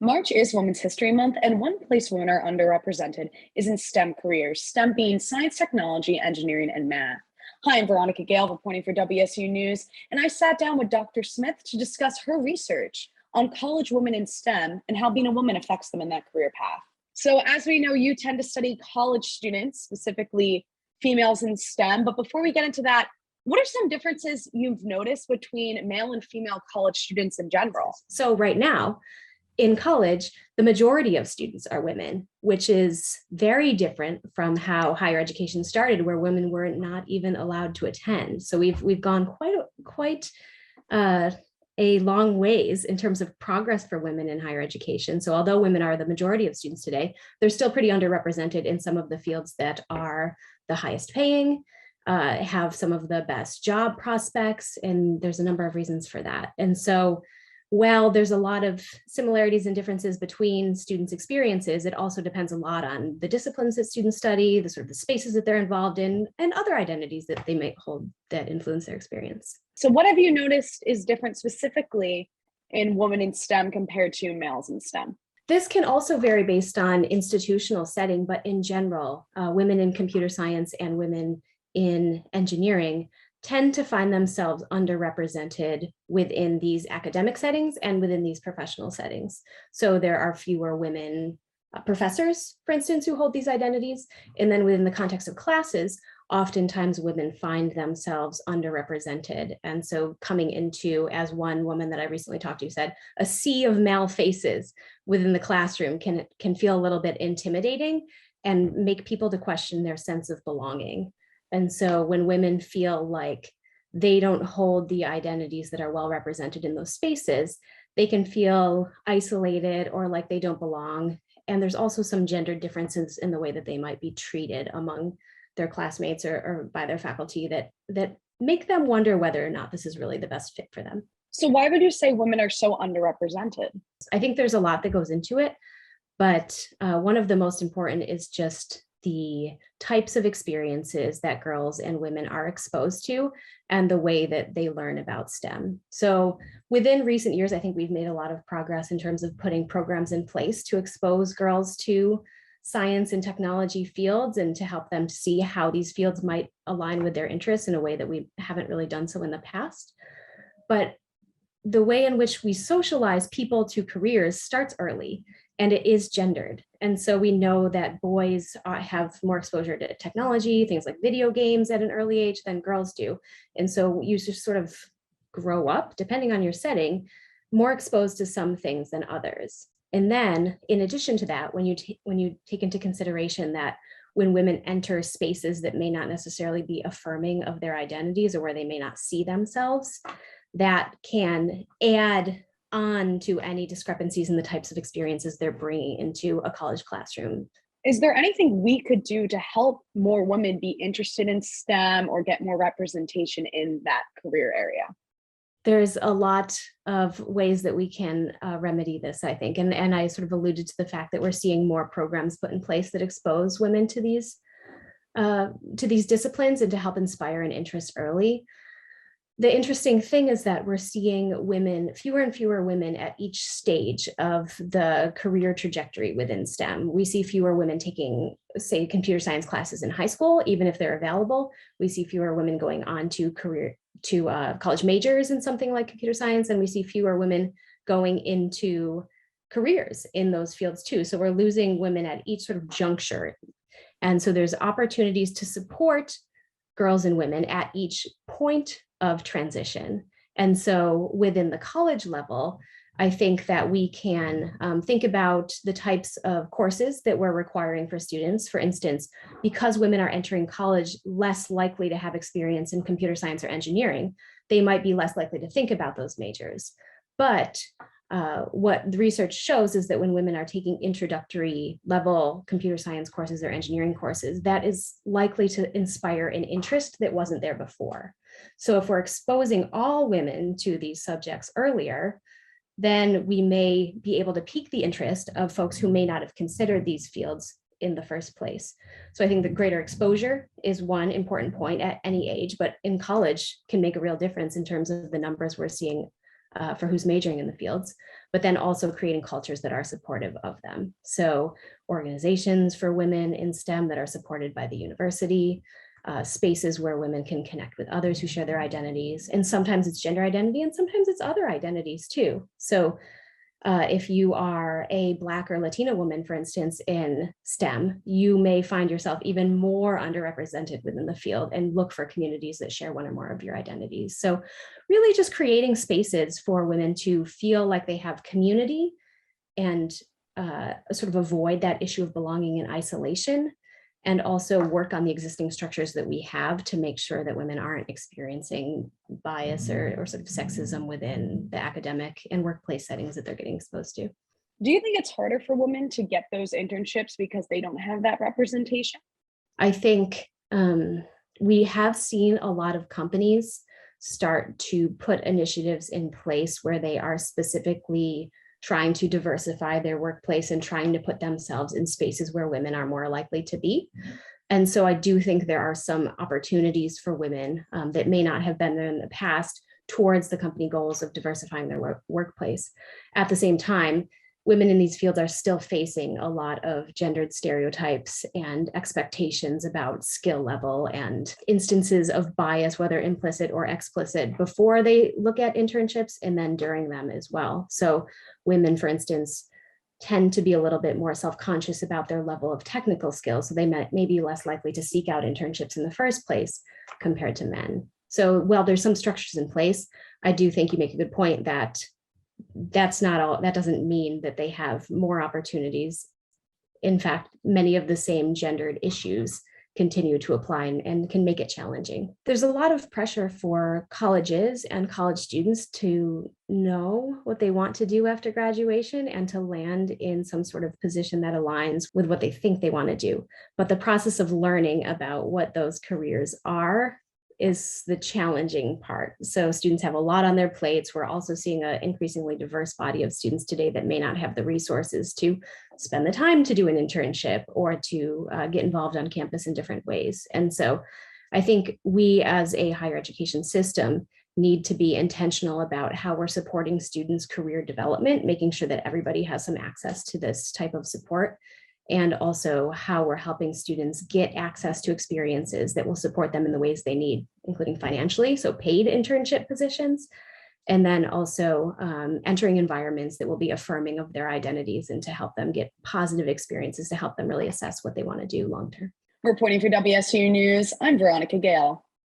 March is Women's History Month, and one place women are underrepresented is in STEM careers, STEM being science, technology, engineering, and math. Hi, I'm Veronica Gail, reporting for WSU News, and I sat down with Dr. Smith to discuss her research on college women in STEM and how being a woman affects them in that career path. So, as we know, you tend to study college students, specifically females in STEM. But before we get into that, what are some differences you've noticed between male and female college students in general? So right now, in college, the majority of students are women, which is very different from how higher education started, where women were not even allowed to attend. So we've gone quite a long ways in terms of progress for women in higher education. So although women are the majority of students today, they're still pretty underrepresented in some of the fields that are the highest paying, have some of the best job prospects, and there's a number of reasons for that. And so while there's a lot of similarities and differences between students' experiences, it also depends a lot on the disciplines that students study, the sort of the spaces that they're involved in, and other identities that they might hold that influence their experience. So, what have you noticed is different specifically in women in STEM compared to males in STEM? This can also vary based on institutional setting, but in general, women in computer science and women in engineering tend to find themselves underrepresented within these academic settings and within these professional settings. So there are fewer women professors, for instance, who hold these identities. And then within the context of classes, oftentimes women find themselves underrepresented. And so coming into, as one woman that I recently talked to said, a sea of male faces within the classroom can feel a little bit intimidating and make people to question their sense of belonging. And so when women feel like they don't hold the identities that are well represented in those spaces, they can feel isolated or like they don't belong. And there's also some gender differences in the way that they might be treated among their classmates or by their faculty that make them wonder whether or not this is really the best fit for them. So why would you say women are so underrepresented? I think there's a lot that goes into it, but one of the most important is just the types of experiences that girls and women are exposed to and the way that they learn about STEM. So within recent years, I think we've made a lot of progress in terms of putting programs in place to expose girls to science and technology fields and to help them to see how these fields might align with their interests in a way that we haven't really done so in the past. But the way in which we socialize people to careers starts early, and it is gendered. And so we know that boys have more exposure to technology, things like video games at an early age than girls do. And so you just sort of grow up, depending on your setting, more exposed to some things than others. And then in addition to that, when you take into consideration that when women enter spaces that may not necessarily be affirming of their identities or where they may not see themselves, that can add on to any discrepancies in the types of experiences they're bringing into a college classroom. Is there anything we could do to help more women be interested in STEM or get more representation in that career area? There's a lot of ways that we can remedy this, I think. And I sort of alluded to the fact that we're seeing more programs put in place that expose women to these disciplines and to help inspire an interest early. The interesting thing is that we're seeing fewer and fewer women at each stage of the career trajectory within STEM. We see fewer women taking, say, computer science classes in high school, even if they're available. We see fewer women going on to college majors in something like computer science, and we see fewer women going into careers in those fields too. So we're losing women at each sort of juncture. And so there's opportunities to support girls and women at each point of transition. And so within the college level, I think that we can think about the types of courses that we're requiring for students. For instance, because women are entering college less likely to have experience in computer science or engineering, they might be less likely to think about those majors. But what the research shows is that when women are taking introductory level computer science courses or engineering courses, that is likely to inspire an interest that wasn't there before. So if we're exposing all women to these subjects earlier, then we may be able to pique the interest of folks who may not have considered these fields in the first place. So I think the greater exposure is one important point at any age, but in college can make a real difference in terms of the numbers we're seeing for who's majoring in the fields. but then also creating cultures that are supportive of them. So organizations for women in STEM that are supported by the university, spaces where women can connect with others who share their identities. And sometimes it's gender identity and sometimes it's other identities too. So if you are a Black or Latina woman, for instance, in STEM, you may find yourself even more underrepresented within the field and look for communities that share one or more of your identities. So really just creating spaces for women to feel like they have community and sort of avoid that issue of belonging in isolation, and also work on the existing structures that we have to make sure that women aren't experiencing bias or sort of sexism within the academic and workplace settings that they're getting exposed to. Do you think it's harder for women to get those internships because they don't have that representation? I think we have seen a lot of companies start to put initiatives in place where they are specifically trying to diversify their workplace and trying to put themselves in spaces where women are more likely to be. And so I do think there are some opportunities for women that may not have been there in the past towards the company goals of diversifying their workplace. At the same time, women in these fields are still facing a lot of gendered stereotypes and expectations about skill level and instances of bias, whether implicit or explicit, before they look at internships and then during them as well. So women, for instance, tend to be a little bit more self-conscious about their level of technical skills. So they may be less likely to seek out internships in the first place compared to men. So while there's some structures in place, I do think you make a good point that that's not all, that doesn't mean that they have more opportunities. In fact, many of the same gendered issues continue to apply and can make it challenging. There's a lot of pressure for colleges and college students to know what they want to do after graduation and to land in some sort of position that aligns with what they think they want to do. But the process of learning about what those careers are is the challenging part. So students have a lot on their plates. We're also seeing an increasingly diverse body of students today that may not have the resources to spend the time to do an internship or to get involved on campus in different ways. And so I think we as a higher education system need to be intentional about how we're supporting students' career development, making sure that everybody has some access to this type of support, and also how we're helping students get access to experiences that will support them in the ways they need, including financially, so paid internship positions, and then also entering environments that will be affirming of their identities and to help them get positive experiences to help them really assess what they want to do long-term. Reporting for WSOU News, I'm Veronica Gail.